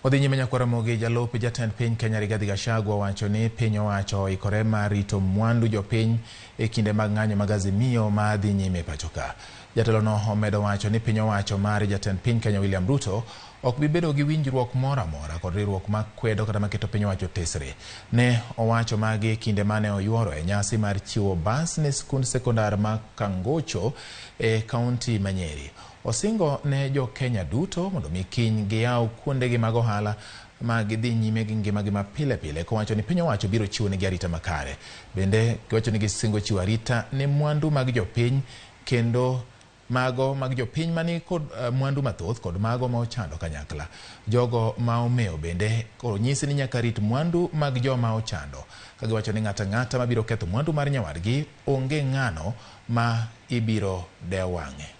Odhi nyime nyaka Ramogi jalup jatend piny Kenya Rigathi Gachagua wacho ni piny owacho oikore mar rito mwandu jopiny e kinde mag ng'anyo mag Azimio ma dhi nyime pacho ka. Jatelono omedo wacho ni piny owacho mar jatend piny Kenya William Ruto ok bi bedo gi winjruok moro amora kod riwruok makwedo kata maketo piny owacho tesre. Ne owacho magi kinde mane oyuoro e nyasi mar chiwo bas ne skund sekondar ma Kangocho e kaunti ma Nyeri. Osingo ne jo Kenya duto mondo mi kiny giyaw kuondegi mag ohala mag dhi nyime gi ngimagi ma pile pile, kowacho ni piny owacho biro chiwo negi arita makare. Bende giwacho ni gisingo chiwo arita ne mwandu mag jopiny, kendo mago mag jopiny mani kod mwandu mathoth kod mago ma ochando kanyakla. Jogo ma omewo bende onyisi ni nyaka rit mwandu mag joma ochando, kagiwacho ni ng'ata ng'ata mabiro ketho mwandu mar nyawadgi onge ng'ano ma ibiro dewang'e.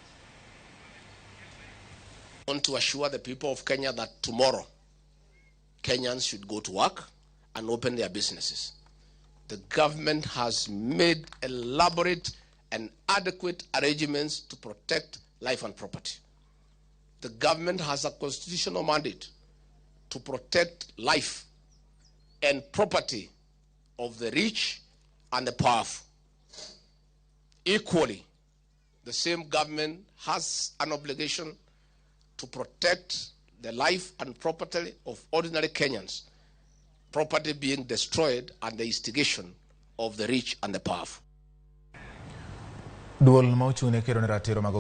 I want to assure the people of Kenya that tomorrow Kenyans should go to work and open their businesses. The government has made elaborate and adequate arrangements to protect life and property. The government has a constitutional mandate to protect life and property of the rich and the powerful. Equally, the same government has an obligation to protect the life and property of ordinary Kenyans, property being destroyed at the instigation of the rich and the powerful. Duol mauchune kero ne ratiro mago